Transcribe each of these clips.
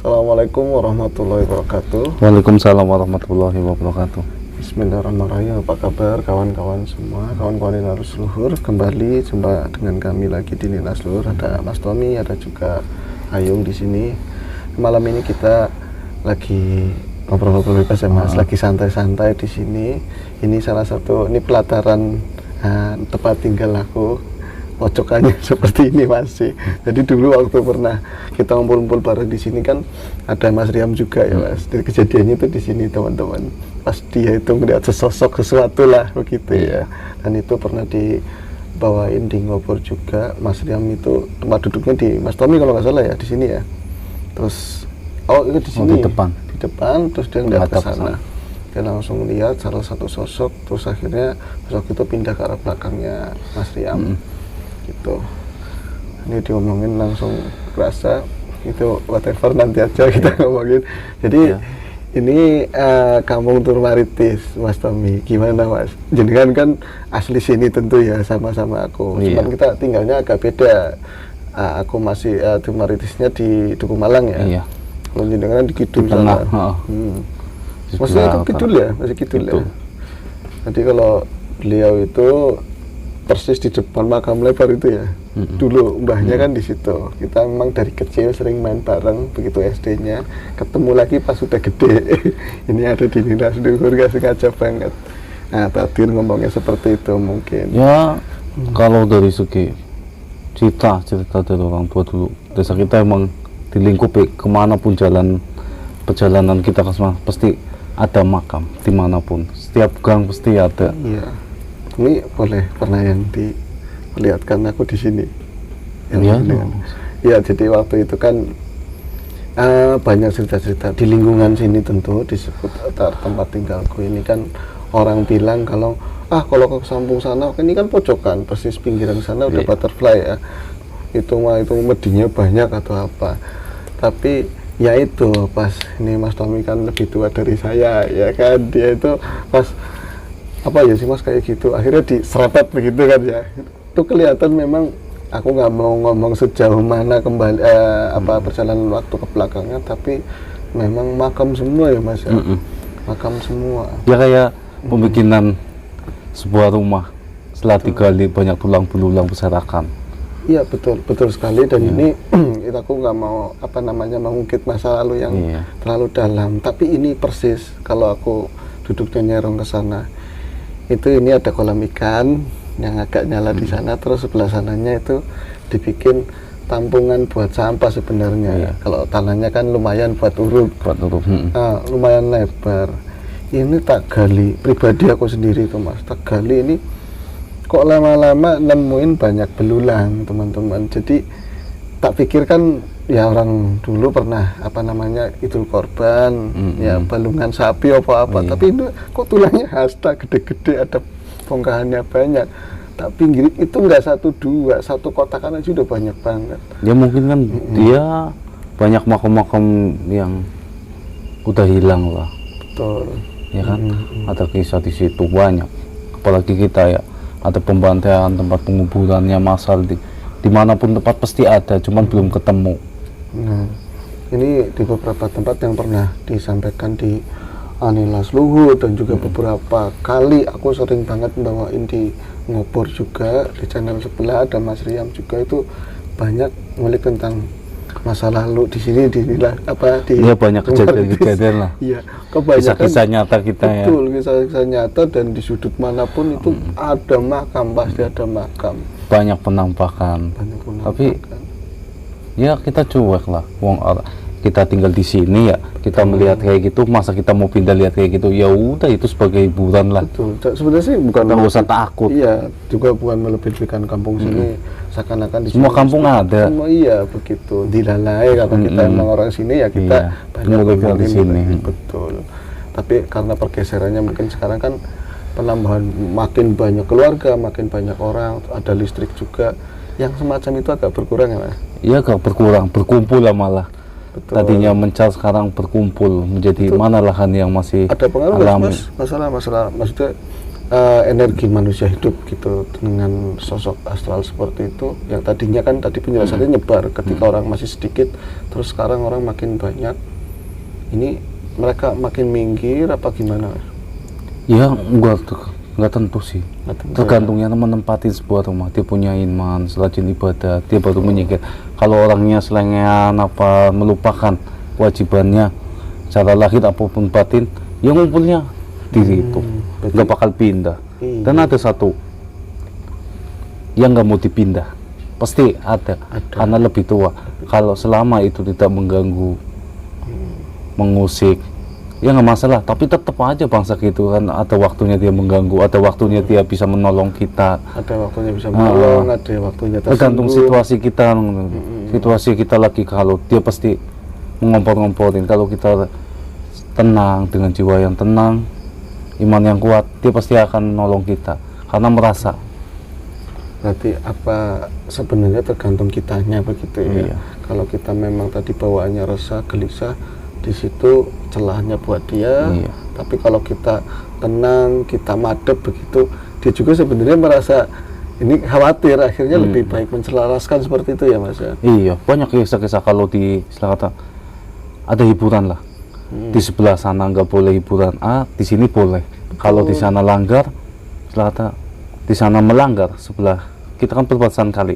Assalamualaikum warahmatullahi wabarakatuh. Waalaikumsalam warahmatullahi wabarakatuh. Bismillahirrahmanirrahim. Apa kabar kawan-kawan semua, kawan-kawan Ninas Luhur? Kembali jumpa dengan kami lagi di Ninas Luhur. Ada Mas Tommy, ada juga Ayung di sini. Malam ini kita lagi ngobrol-ngobrol bebas ya Mas, lagi santai-santai di sini. Ini salah satu, ini pelataran tempat tinggal aku. Pojokannya seperti ini masih. Jadi dulu waktu pernah kita ngumpul-ngumpul bareng di sini kan ada Mas Riam juga ya Mas. Jadi kejadiannya itu di sini teman-teman. Pas dia itu melihat sesosok sesuatu lah begitu ya. Dan itu pernah dibawain di Ngobor juga. Mas Riam itu tempat duduknya di Mas Tommy kalau nggak salah ya di sini ya. Terus itu di sini. Di depan terus dia ngeliat ke sana. Dia langsung lihat salah satu sosok, terus akhirnya sosok itu pindah ke arah belakangnya Mas Riam. Gitu. Ini diomongin langsung kerasa itu whatever nanti aja kita ngomongin. Jadi ini Kampung Turmaritis Mas Tommy, gimana Mas? Jenengan kan asli sini tentu ya sama-sama aku. Cuman kita tinggalnya agak beda. Aku masih Turmaritisnya di Duku Malang ya. Iya. Kalau jenengan di Kidul sana. Maksudnya itu Kidul ya, masih Kidul ya. Jadi kalau beliau itu persis di depan makam lebar itu ya. Dulu mbahnya kan di situ. Kita memang dari kecil sering main bareng begitu SD-nya. Ketemu lagi pas sudah gede. Ini ada di Ninas Luhur, gak sengaja banget. Nah, tadi ngomongnya seperti itu mungkin. Ya, kalau dari segi cerita dari orang tua dulu, desa kita emang dilingkupi kemanapun perjalanan kita ke sana pasti ada makam dimanapun. Setiap gang pasti ada. Iya. Ini boleh pernah yang diperlihatkan aku di sini. Ya, jadi waktu itu kan banyak cerita-cerita di lingkungan sini tentu disebut tempat tinggalku ini kan orang bilang kalau kalau ke samping sana ini kan pojokan persis pinggiran sana udah butterfly ya. Itu medinya banyak atau apa. Tapi ya itu pas ini Mas Tommy kan lebih tua dari saya ya kan, dia itu pas apa ya sih Mas kayak gitu akhirnya diserempet begitu kan ya. Itu kelihatan memang aku nggak mau ngomong sejauh mana kembali perjalanan waktu ke belakangnya, tapi memang makam semua ya Mas ya. Makam semua ya kayak pembikinan sebuah rumah setelah digali banyak tulang belulang berserakan. Iya betul sekali. Dan ini aku nggak mau mengungkit masa lalu yang terlalu dalam, tapi ini persis kalau aku duduknya nyerong ke sana. Itu ini ada kolam ikan yang agak nyala di sana, terus sebelah sananya itu dibikin tampungan buat sampah sebenarnya. Kalau tanahnya kan lumayan buat urut. Lumayan lebar. Ini tak gali, pribadi aku sendiri itu Mas, tak gali ini kok lama-lama nemuin banyak belulang teman-teman. Jadi tak pikirkan ya orang dulu pernah idul korban, ya balungan sapi apa-apa, tapi itu kok tulangnya hasta gede-gede, ada bongkahannya banyak. Tak pinggir itu enggak satu dua, satu kotakan aja udah banyak banget. Ya mungkin kan dia banyak makam-makam yang udah hilang lah. Betul. Ya kan, ada kisah di situ banyak. Apalagi kita ya, ada pembantaian, tempat penguburannya massal dimanapun tempat pasti ada, cuman belum ketemu. Nah, ini di beberapa tempat yang pernah disampaikan di Ninas Luhur dan juga beberapa kali aku sering banget bawain di Ngobor juga, di channel sebelah ada Mas Riam juga, itu banyak ngulik tentang masa lalu di sini banyak kejadian-kejadian lah. Iya, kebanyakan kisah-kisah nyata kita ya. Betul, kisah-kisah nyata, dan di sudut manapun itu ada makam, pasti ada makam. Banyak penampakan. Tapi ya kita cuek lah. Kita tinggal di sini ya, kita melihat kayak gitu, masa kita mau pindah lihat kayak gitu, ya udah itu sebagai hiburan lah. Betul. Sebenarnya sih bukan nggak usah takut. Iya, juga bukan melebih-lebihkan kampung sini. Seakan-akan di semua kampung ada. Semua begitu. Dilalai kalau kita emang orang sini ya kita banyak di sini. Betul. Tapi karena pergeserannya mungkin sekarang kan penambahan makin banyak keluarga, makin banyak orang, ada listrik juga. Yang semacam itu agak berkurang ya Mas? Iya agak berkurang, berkumpul lah malah. Betul. Tadinya mencar, sekarang berkumpul menjadi mana lahan yang masih ada pengaruh Mas, masalah maksudnya energi manusia hidup gitu dengan sosok astral seperti itu yang tadinya kan tadi penjelasannya nyebar ketika orang masih sedikit, terus sekarang orang makin banyak. Ini mereka makin minggir apa gimana? Ya enggak tentu sih. Tergantungnya menempati sebuah rumah, dia punya iman, rajin ibadah, dia baru menyingkir. Kalau orangnya selengean apa melupakan kewajibannya secara lahir apapun batin, ya ngumpulnya diri itu nggak bakal pindah. Dan ada satu yang nggak mau dipindah, pasti ada. Karena lebih tua. Kalau selama itu tidak mengganggu, mengusik, ya nggak masalah. Tapi tetap aja bangsa gitu kan, ada waktunya dia mengganggu, ada waktunya dia bisa menolong kita, ada waktunya bisa menolong, ada waktunya tersinggung. Tergantung situasi kita. Situasi kita lagi, kalau dia pasti mengompor-ngomporin. Kalau kita tenang, dengan jiwa yang tenang, iman yang kuat, dia pasti akan menolong kita karena merasa. Berarti apa sebenarnya tergantung kitanya begitu ya. Iya. Kalau kita memang tadi bawaannya resah, gelisah, di situ celahnya buat dia. Iya. Tapi kalau kita tenang, kita madep begitu, dia juga sebenarnya merasa ini khawatir, akhirnya lebih baik mencelaraskan seperti itu ya Mas ya. Iya, banyak kisah-kisah kalau di istilah kata ada hiburan lah. Di sebelah sana nggak boleh hiburan A, di sini boleh. Kalau di sana langgar, istilah kata di sana melanggar, sebelah kita kan perbatasan kali.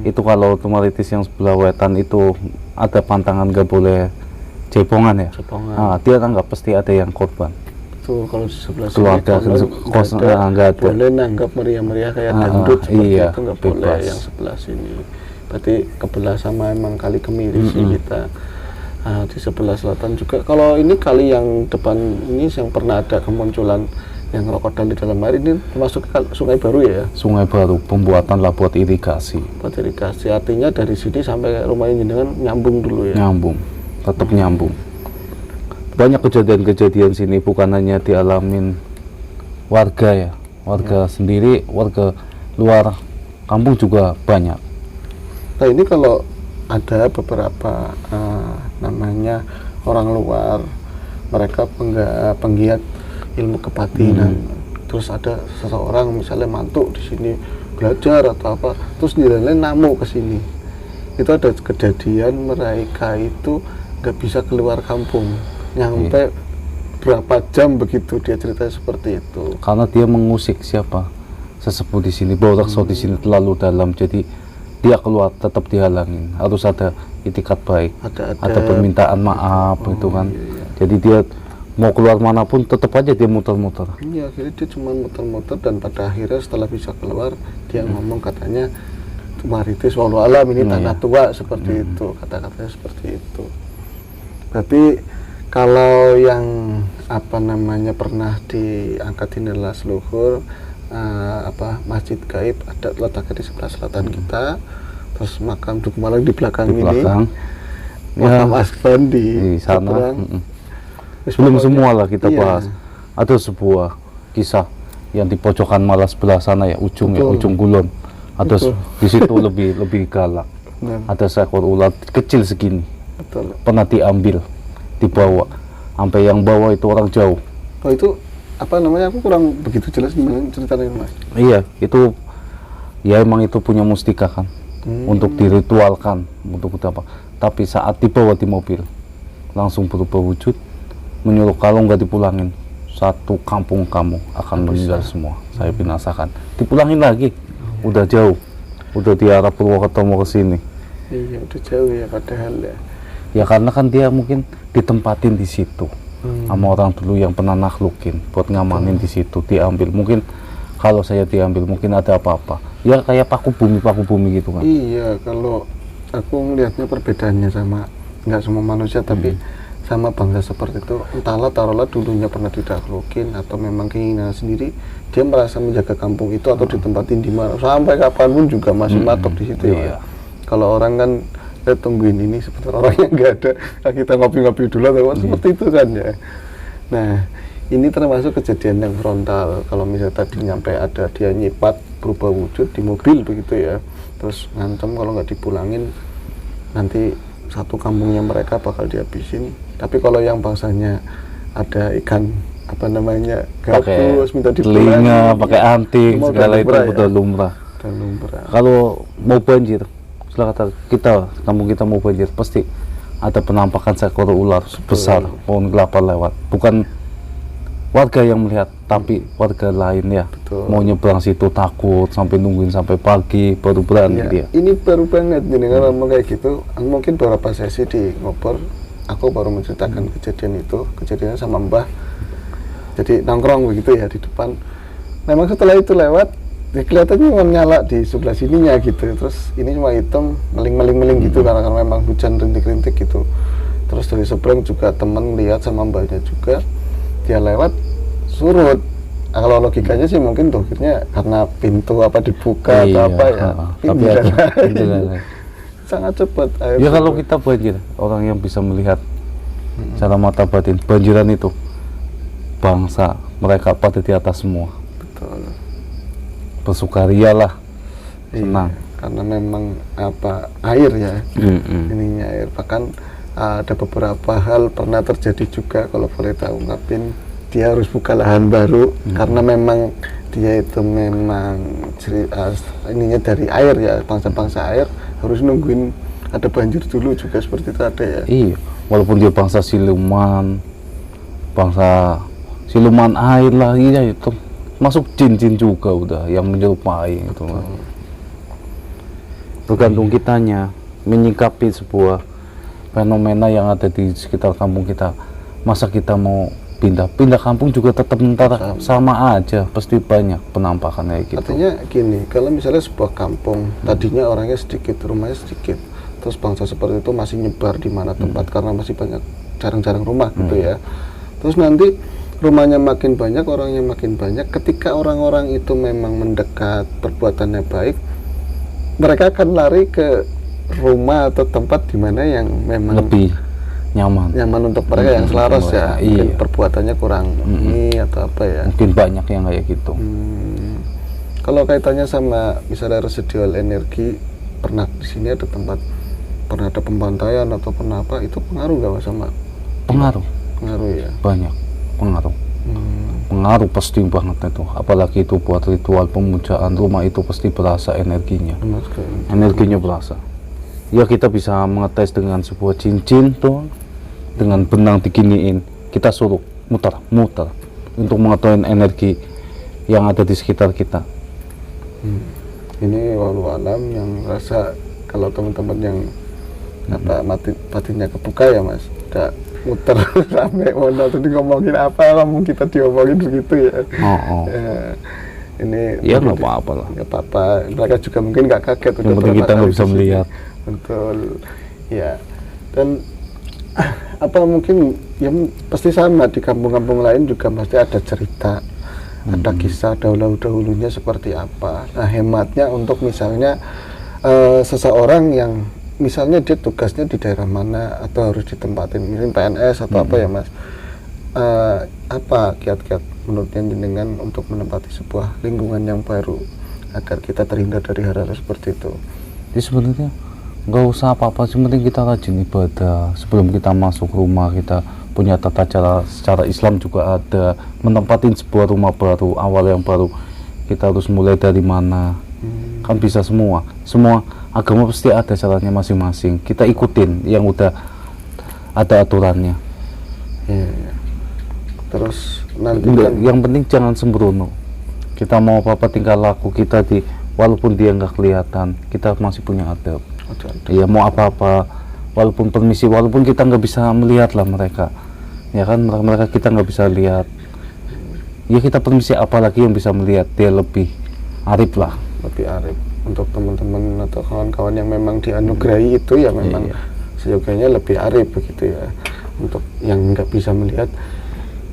Itu kalau otomatis yang sebelah wetan itu ada pantangan nggak boleh jepongan ya. Nah, dia kan nggak pasti ada yang korban. Tuh kalau di sebelah keluarga nggak ada, boleh nanggap meriah-meriah kayak dangdut seperti iya, itu nggak boleh yang sebelah sini. Berarti kebelah sama emang kali Kemiri sih kita. Di sebelah selatan juga. Kalau ini kali yang depan ini yang pernah ada kemunculan yang krokodil di dalam air, ini termasuk sungai baru ya? Sungai baru, pembuatan lah buat irigasi. Buat irigasi, artinya dari sini sampai rumahnya jenengan nyambung dulu ya? Nyambung, tetap nyambung. Banyak kejadian-kejadian sini bukan hanya dialamin warga ya, warga sendiri, warga luar kampung juga banyak. Nah ini kalau ada beberapa namanya orang luar, mereka penggiat ilmu kebatinan, terus ada seseorang misalnya mantuk di sini belajar atau apa, terus nilai namu ke sini, itu ada kejadian mereka itu nggak bisa keluar kampung, nyampe berapa jam begitu, dia cerita seperti itu. Karena dia mengusik siapa sesepuh di sini, Borakso di sini terlalu dalam, jadi dia keluar tetap dihalangin, harus ada itikat baik, ada permintaan maaf gitu kan. Iya. Jadi dia mau keluar manapun tetap aja dia muter-muter. Iya, akhirnya dia cuma muter-muter dan pada akhirnya setelah bisa keluar dia ngomong katanya Tumaritis walau alam, ini tanah tua seperti itu, kata-katanya seperti itu. Berarti kalau yang apa namanya pernah diangkat di Nilas Luhur, masjid gaib ada letaknya di sebelah selatan kita, terus makam Duku Malang di belakang ini, makam Asban di sana. Belum semua lah kita bahas. Ada sebuah kisah yang di pojokan malah sebelah sana ya, ujung Kulon. Ada di situ lebih galak. Ada seekor ular kecil segini. Pernah diambil, dibawa, sampai yang bawa itu orang jauh. Oh itu apa namanya, aku kurang begitu jelas gimana ceritanya Mas. Iya, itu ya emang itu punya mustika kan, untuk diritualkan, untuk apa. Tapi saat dibawa di mobil langsung berubah wujud, menyuruh kalau nggak dipulangin satu kampung kamu akan meninggal semua, saya binasakan. Dipulangin lagi, udah jauh, udah di arah Purwokerto mau ke sini. Iya udah jauh ya padahal ya. Ya karena kan dia mungkin ditempatin di situ sama orang dulu yang pernah nakhlukin buat ngamanin di situ, diambil. Mungkin kalau saya diambil mungkin ada apa-apa. Ya kayak paku bumi gitu kan. Iya, kalau aku melihatnya perbedaannya sama nggak semua manusia tapi sama bangsa seperti itu. Entahlah taruhlah dulunya pernah ditakhlukin atau memang keinginan sendiri, dia merasa menjaga kampung itu atau ditempatin di mana sampai kapanpun juga masih matok di situ ya. Kalau orang kan tungguin ini seperti orang yang nggak ada, kita ngopi-ngopi dulu atau seperti itu kan ya. Nah ini termasuk kejadian yang frontal. Kalau misalnya tadi nyampe ada dia nyipat berubah wujud di mobil begitu ya, terus ngancam kalau nggak dipulangin nanti satu kampungnya mereka bakal dihabisin. Tapi kalau yang bangsanya ada ikan apa namanya pakai gabus, minta telinga, pakai anting, Semua segala udah itu lumrah ya? udah lumrah. Dan lumrah. Kalau mau banjir, setelah kata kita, kampung kita mau banjir, pasti ada penampakan seekor ular besar, pohon kelapa lewat. Bukan warga yang melihat, tapi warga lain ya. Betul. Mau nyebrang situ takut, sampai nungguin sampai pagi, baru berani Ya, dia. ini baru banget gini kan ngomong kayak gitu. Mungkin beberapa sesi di ngobrol, aku baru menceritakan kejadian itu, kejadiannya sama Mbah. Jadi nongkrong begitu ya di depan. Memang setelah itu lewat, ya kelihatannya menyala di sebelah sininya gitu. Terus ini cuma hitam, meling gitu karena memang hujan rintik-rintik gitu. Terus dari seberang juga teman lihat sama Mbahnya juga, dia lewat surut. Nah, kalau logikanya sih mungkin tuh akhirnya karena pintu apa dibuka atau apa ya. Tapi Pindah ada lagi. pindah. Sangat cepat. air Ya kalau surut. kita banjir, orang yang bisa melihat secara mata batin, banjiran itu bangsa mereka pada di atas semua, Betul. bersukaria lah, Iya, senang. karena memang apa air ya, Mm-mm. ininya air. Bahkan ada beberapa hal pernah terjadi juga kalau boleh tahu ungkapin, dia harus buka lahan baru karena memang dia itu memang ininya dari air ya, bangsa-bangsa air harus nungguin ada banjir dulu juga seperti itu ada ya. Iya, walaupun dia bangsa siluman air lah, iya itu masuk jin-jin juga udah yang menyerupai itu. Tergantung kitanya menyikapi sebuah fenomena yang ada di sekitar kampung kita. Masa kita mau pindah kampung juga tetap ntar sama aja, pasti banyak penampakan kayak gitu. Artinya gini, kalau misalnya sebuah kampung tadinya orangnya sedikit, rumahnya sedikit, terus bangsa seperti itu masih nyebar di mana tempat karena masih banyak, jarang-jarang rumah gitu ya. Terus nanti rumahnya makin banyak, orangnya makin banyak. Ketika orang-orang itu memang mendekat, perbuatannya baik, mereka akan lari ke rumah atau tempat di mana yang memang Lebih nyaman. untuk mereka, yang selaras ya. Mungkin Iya. perbuatannya kurang ini atau apa ya. Mungkin banyak yang kayak gitu. Kalau kaitannya sama misalnya residual energi, pernah di sini ada tempat pernah ada pembantaian atau pernah apa, itu pengaruh nggak Mas, sama Pengaruh pengaruh ya? banyak, pengaruh pasti banget itu. Apalagi itu buat ritual pemujaan rumah, itu pasti berasa energinya. Benar sekali. Energinya berasa. Ya kita bisa mengetes dengan sebuah cincin tuh, dengan benang diginiin, kita suruh muter untuk mengetahui energi yang ada di sekitar kita. Ini walau alam yang rasa kalau teman-teman yang apa batinnya kebuka ya Mas, udah muter sampai mana tadi ngomongin apa, ngomong kita diomongin begitu ya. Ya, ini Ya nggak apa-apa lah. nggak apa-apa, mereka juga mungkin nggak kaget. Yang penting berapa kita nggak kali bisa di sini. melihat. Betul ya. Dan apa mungkin ya pasti sama di kampung-kampung lain juga pasti ada cerita, ada kisah dahulu-dahulunya seperti apa. Nah, hematnya untuk misalnya seseorang yang misalnya dia tugasnya di daerah mana atau harus ditempatin mungkin PNS atau apa ya Mas, apa kiat-kiat menurutnya jenengan untuk menempati sebuah lingkungan yang baru agar kita terhindar dari hal-hal seperti itu? Jadi sebenarnya nggak usah apa-apa, yang penting kita rajin ibadah. Sebelum kita masuk rumah, kita punya tata cara secara Islam juga ada, menempatin sebuah rumah baru, awal yang baru, kita harus mulai dari mana. Kan bisa semua agama pasti ada caranya masing-masing, kita ikutin yang udah ada aturannya. Ya. Terus nanti Yang penting jangan sembrono. Kita mau apa-apa tingkah laku kita walaupun dia nggak kelihatan, kita masih punya adab. Ya mau apa-apa, walaupun permisi, walaupun kita nggak bisa melihat lah mereka, ya kan, mereka kita nggak bisa lihat, ya kita permisi, apalagi yang bisa melihat, dia lebih arif lah. lebih arif. Untuk teman-teman atau kawan-kawan yang memang dianugerahi itu ya memang seyogianya lebih arif begitu ya. Untuk yang nggak bisa melihat,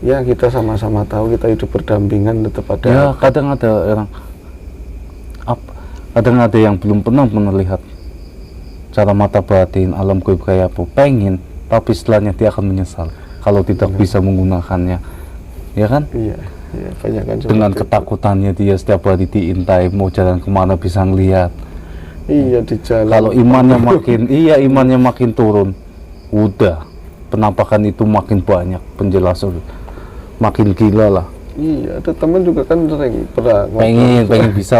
ya kita sama-sama tahu kita hidup berdampingan tetap ada. Ya kadang ada orang, kadang ada yang belum pernah melihat cara mata batin alam gaib kayak apa, pengen, tapi setelahnya dia akan menyesal kalau tidak bisa menggunakannya, ya kan? Iya, banyak kan Dengan seperti ketakutannya dia setiap hari diintai, mau jalan kemana bisa ngelihat. itu. Iya, di jalan. Kalau imannya imannya makin turun, udah penampakan itu makin banyak, penjelasan semakin gila lah. Iya, ada teman juga kan sering pernah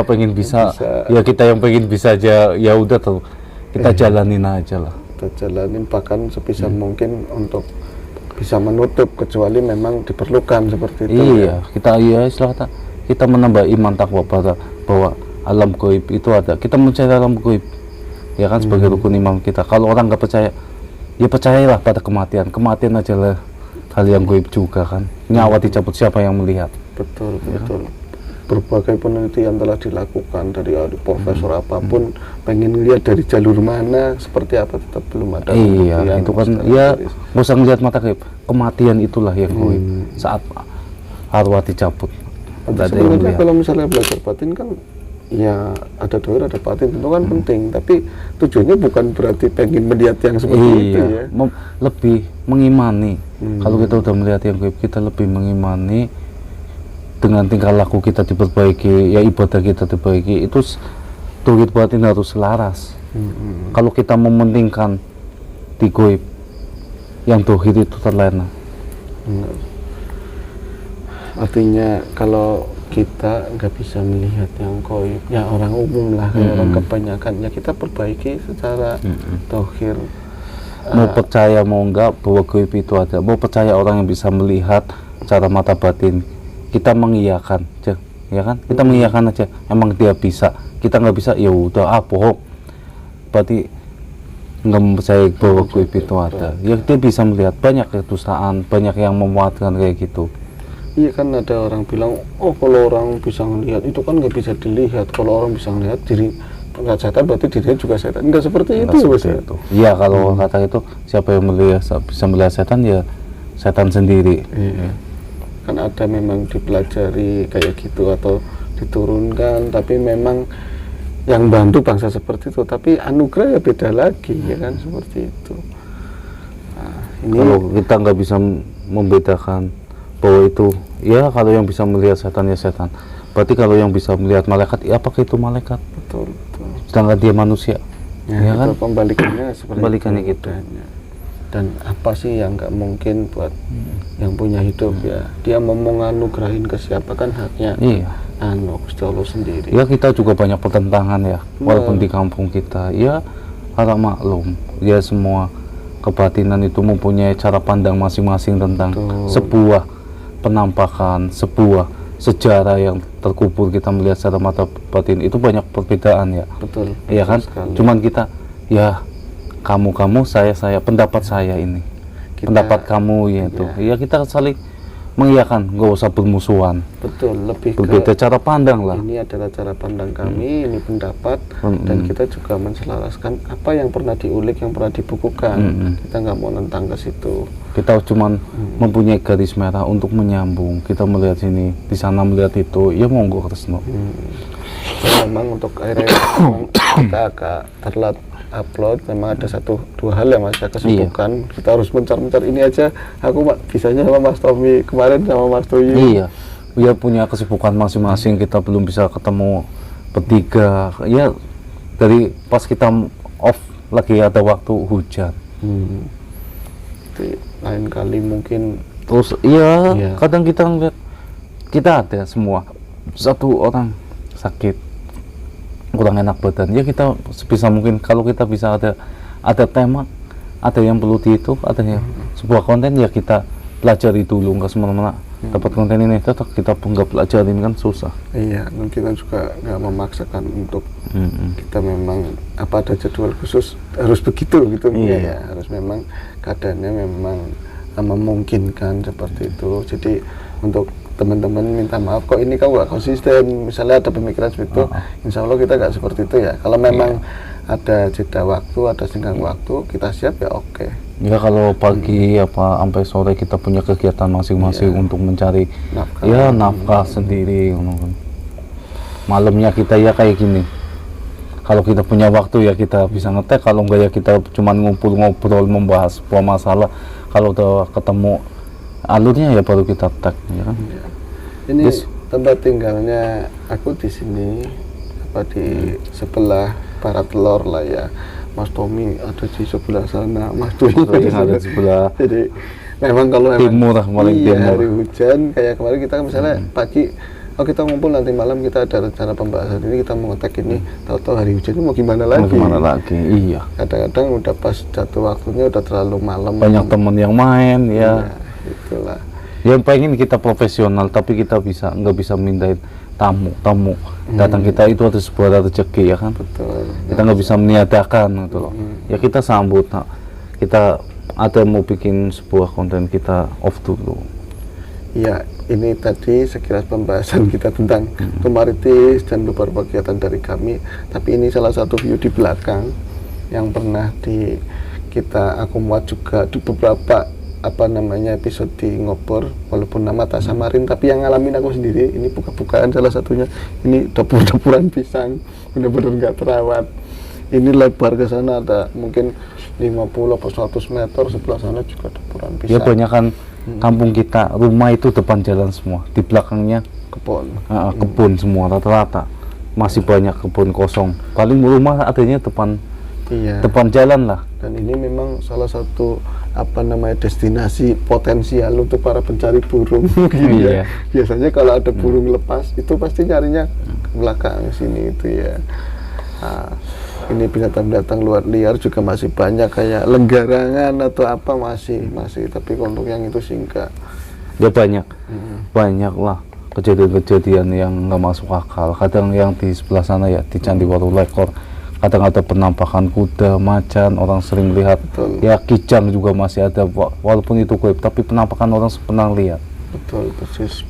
pengen bisa. Ya kita yang pengen bisa aja, ya udah tuh kita jalanin aja lah. Kita jalanin bahkan sebisa mungkin untuk bisa menutup, kecuali memang diperlukan seperti itu. Iya, istilah kita menambah iman takwa bahwa alam gaib itu ada. Kita mencari alam gaib, ya kan, sebagai rukun iman kita. Kalau orang nggak percaya, ya percayalah pada kematian. Kematian adalah hal yang gaib juga kan. Nyawa dicabut, siapa yang melihat? Betul. Berbagai penelitian telah dilakukan dari profesor apapun, pengen lihat dari jalur mana, seperti apa, tetap belum ada. Iya, itu kan ya nggak usah ngelihat mata gaib. Kematian itulah yang gaib. Saat arwah dicabut. Sebenarnya kalau misalnya belajar batin kan, ya ada dohir, ada batin, itu kan penting. Tapi tujuannya bukan berarti pengen melihat yang seperti itu ya. Lebih mengimani. Kalau kita udah melihat yang gaib, kita lebih mengimani. Dengan tingkah laku kita diperbaiki, ya ibadah kita diperbaiki, itu dohir batin harus selaras. Kalau kita mementingkan di gaib, yang dohir itu terlena. Artinya kalau kita nggak bisa melihat yang gaib, ya orang umum lah, kayak orang kebanyakan, ya kita perbaiki secara dohir. Mau percaya mau enggak bahwa gaib itu ada, mau percaya orang yang bisa melihat secara mata batin, kita mengiyakan aja, ya kan? Kita mengiyakan aja, emang dia bisa, kita nggak bisa, ya udah bohong. Berarti nggak percaya bahwa gaib itu ada. Ya dia bisa melihat, banyak kedustaan, banyak yang memuatkan kayak gitu. Iya kan, ada orang bilang, oh kalau orang bisa melihat itu kan nggak bisa dilihat. Kalau orang bisa melihat diri nggak setan, berarti dirinya juga setan. Nggak seperti itu. Iya, kalau kata itu, siapa yang bisa melihat setan, ya setan sendiri. Iya. Kan ada memang dipelajari kayak gitu atau diturunkan, tapi memang yang bantu bangsa seperti itu. Tapi anugerah ya beda lagi, ya kan, seperti itu. Nah, ini kalau kita nggak bisa membedakan bahwa itu, ya kalau yang bisa melihat setan ya setan. Berarti kalau yang bisa melihat malaikat, ya apakah itu malaikat? Betul. Sedangkan dia manusia, ya kan? Pembalikannya seperti pembalikannya itu. Gitu. Dan apa sih yang nggak mungkin buat yang punya hidup, ya dia mau menganugerahin ke siapa kan haknya. Iya. Gusti Allah sendiri. Ya kita juga banyak pertentangan ya, walaupun di kampung kita, ya harap maklum, ya semua kebatinan itu mempunyai cara pandang masing-masing tentang sebuah penampakan, sebuah sejarah yang terkubur. Kita melihat secara mata batin itu banyak perbedaan ya. Betul. Iya kan? Sekali. Cuman kita, ya kamu, saya, pendapat saya ini, pendapat kamu yaitu, ya kita saling mengiyakan, nggak usah bermusuhan. Betul, lebih berbeda cara pandang lah. Ini adalah cara pandang kami, ini pendapat, dan kita juga menselaraskan apa yang pernah diulik, yang pernah dibukukan. Kita nggak mau nentang ke situ. Kita cuman mempunyai garis merah untuk menyambung. Kita melihat sini, di sana melihat itu, ya monggo Kresno. Memang untuk akhirnya kita agak terlambat upload, memang ada dua hal yang masih kesibukan. Iya. Kita harus mencar-mencar ini aja. Aku bisanya sama Mas Tommy kemarin, sama Mas Toyi. Iya, dia punya kesibukan masing-masing. Kita belum bisa ketemu bertiga. Ya dari pas kita off lagi ada waktu hujan. Jadi, lain kali mungkin. Terus iya. Kadang kita ngeliat, kita ada semua satu orang sakit, kurang enak badan, ya kita sebisa mungkin kalau kita bisa ada tema, ada yang perlu itu, ada yang sebuah konten, ya kita pelajari dulu, nggak semena-mena dapat konten ini tetap kita pun nggak pelajarin kan susah. Iya, dan kita juga nggak memaksakan untuk kita memang apa ada jadwal khusus harus begitu gitu. Ya harus memang keadaannya memang memungkinkan seperti itu. Jadi untuk teman-teman minta maaf kok ini kamu nggak konsisten, misalnya ada pemikiran seperti itu. Insya Allah kita nggak seperti itu ya. Kalau memang ada jeda waktu, ada senggang waktu, kita siap ya oke. Ya kalau pagi sampai sore kita punya kegiatan masing-masing untuk mencari nafkah sendiri. Malamnya kita ya kayak gini. Kalau kita punya waktu ya kita bisa ngetek, kalau enggak ya kita cuma ngobrol membahas sebuah masalah. Kalau udah ketemu alurnya ya baru kita tag, ya kan? Ini tempat tinggalnya aku di sini, di sebelah barat lor lah ya. Mas Tommy ada di sebelah sana, Mas Toyi ada di sebelah. Jadi memang kalau memang timur lah, paling iya, timur. hari hujan kayak kemarin kita misalnya pagi, oh kita ngumpul nanti malam kita ada rencana pembahasan ini, kita mau ngetek ini, tahu-tahu hari hujan ini mau gimana lagi? Gimana lagi? Iya. Kadang-kadang udah pas jatuh waktunya udah terlalu malam. Banyak teman yang main ya. Itulah. Yang pengen kita profesional, tapi kita nggak bisa mindahin tamu datang kita itu ada sebuah rezeki ya kan. Betul. Kita nggak bisa meniadakan gitu loh. Ya kita sambut. Nah, kita ada mau bikin sebuah konten, kita off dulu. Ya, ini tadi sekilas pembahasan kita tentang Tumaritis dan beberapa kegiatan dari kami. Tapi ini salah satu view di belakang yang pernah aku muat juga di beberapa episode di Ngobor, walaupun nama tak samarin, tapi yang ngalamin aku sendiri. Ini buka-bukaan salah satunya. Ini dapur-dapuran pisang, benar-benar nggak terawat. Ini lebar ke sana ada mungkin 50 atau 100 meter, sebelah sana juga dapuran pisang. Ya banyak kan kampung kita, rumah itu depan jalan semua, di belakangnya kebun semua rata-rata. Masih banyak kebun kosong. Paling rumah adanya depan jalan lah. Dan ini memang salah satu destinasi potensial untuk para pencari burung. Iya. Biasanya kalau ada burung lepas itu pasti nyarinya ke belakang sini itu ya. Nah, ini binatang-binatang luar liar juga masih banyak kayak lenggarangan atau apa masih, tapi untuk yang itu singkat. Ya banyak lah kejadian-kejadian yang nggak masuk akal. Kadang yang di sebelah sana ya di Candi Waru-Lekor, kadang ada penampakan kuda, macan, orang sering lihat. Betul. Ya kijang juga masih ada, walaupun itu gaib, tapi penampakan orang pernah lihat. Betul,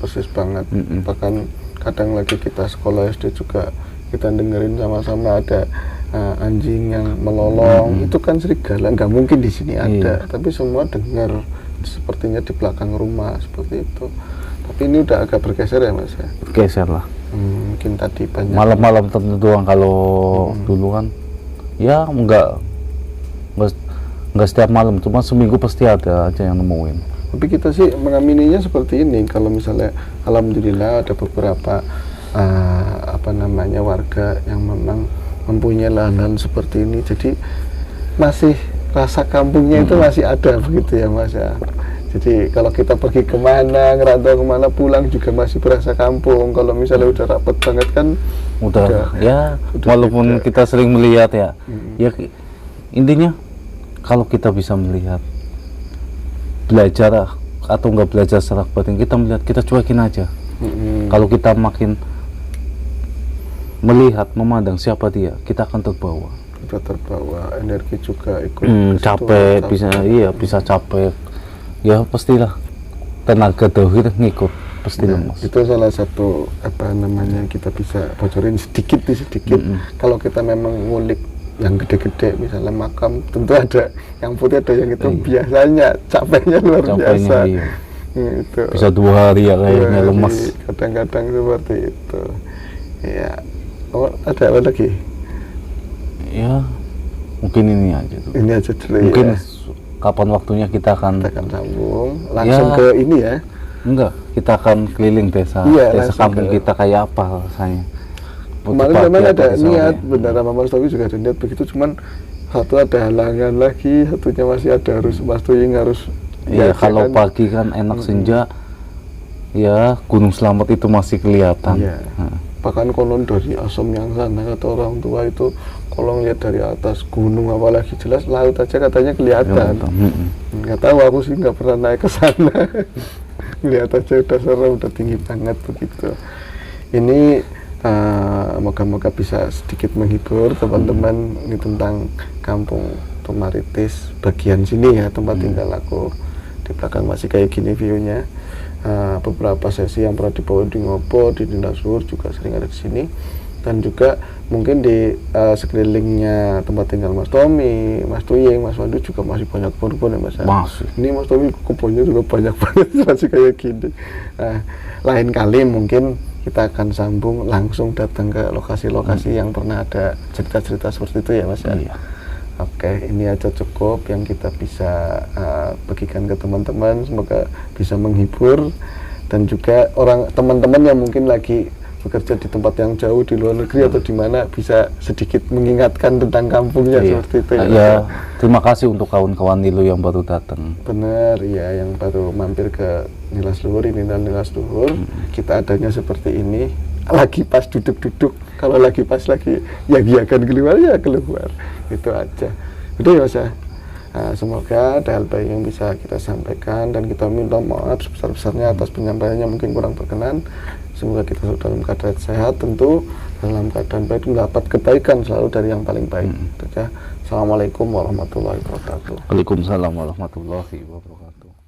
persis banget. Bahkan kadang lagi kita sekolah SD juga kita dengerin sama-sama ada anjing yang melolong. Itu kan serigala, nggak mungkin di sini ada, tapi semua dengar sepertinya di belakang rumah seperti itu. Tapi ini udah agak bergeser ya Mas ya? Bergeser lah. Mungkin tadi banyak malam-malam tertentu doang. Kalau dulu kan ya nggak setiap malam, cuma seminggu pasti ada aja yang nemuin. Tapi kita sih mengamininya seperti ini, kalau misalnya alhamdulillah ada beberapa warga yang memang mempunyai lahan seperti ini, jadi masih rasa kampungnya itu masih ada begitu ya Mas ya. Jadi kalau kita pergi kemana, ngerantau kemana, pulang juga masih berasa kampung. Kalau misalnya udah rapet banget kan udah walaupun beda. Kita sering melihat ya ya intinya kalau kita bisa melihat, belajar atau nggak belajar secara batin, kita melihat, kita cuekin aja. Kalau kita makin melihat, memandang siapa dia, kita akan terbawa. Kita terbawa, energi juga ikut capek, bisa capek. Ya pastilah tenaga dohir ngikut, pasti lemas. Itu salah satu kita bisa bocorin sedikit. Kalau kita memang ngulik yang gede-gede, misalnya makam, tentu ada yang putih, ada yang itu. Biasanya capeknya luar biasa. Itu. Bisa 2 hari ya kayaknya lemas. Kadang-kadang seperti itu. Ya. Oh, ada apa lagi? Ya, mungkin ini aja tuh. Ini aja dulu. Mungkin kapan waktunya kita akan sambung langsung ke ini ya. Enggak, kita akan keliling desa kampung kita kayak apa rasanya. Kemarin memang ada niat, benar sama Mas Towi juga ada niat begitu, cuman satu ada halangan lagi, satunya masih ada harus Mas Towi harus. Iya, kalau pagi kan enak senja, ya Gunung Slamet itu masih kelihatan. Iya. Bahkan konon dari Asam yang sana kata orang tua itu, kalau lihat dari atas gunung apalagi jelas laut aja katanya kelihatan. Nggak tahu, aku sih nggak pernah naik ke sana. Lihat aja udah serem, udah tinggi banget begitu. Ini moga-moga bisa sedikit menghibur teman-teman. Ini tentang kampung Tumaritis bagian sini ya, tempat tinggal aku. Di belakang masih kayak gini view-nya. Beberapa sesi yang pernah dibawa di Ngobor, di Dinas Luhur juga sering ada di sini, dan juga mungkin di sekelilingnya tempat tinggal Mas Tommy, Mas Tuyeng, Mas Wandu juga masih banyak kebun-kebun ya Mas. Masih. Ini Mas Tommy kebunnya juga banyak banget masih kayak gini. Lain kali mungkin kita akan sambung langsung datang ke lokasi-lokasi yang pernah ada cerita-cerita seperti itu ya Mas. Iya. Oke, ini aja cukup yang kita bisa bagikan ke teman-teman. Semoga bisa menghibur, dan juga teman-teman yang mungkin lagi bekerja di tempat yang jauh di luar negeri atau di mana bisa sedikit mengingatkan tentang kampungnya seperti itu ya. Ya, terima kasih untuk kawan-kawan Nilu yang baru datang. Benar, ya, yang baru mampir ke Nilas Luhur, ini dan Nilas Luhur. Kita adanya seperti ini, lagi pas duduk-duduk. Kalau lagi pas lagi yag-yagan keluar ya keluar, itu aja. Udah ya Mas ya. Nah, semoga ada hal baik yang bisa kita sampaikan dan kita minta maaf sebesar-besarnya atas penyampaiannya mungkin kurang berkenan. Semoga kita selalu dalam keadaan sehat, tentu dalam keadaan baik, mendapat kebaikan selalu dari yang paling baik. Assalamualaikum warahmatullahi wabarakatuh. Waalaikumsalam warahmatullahi wabarakatuh.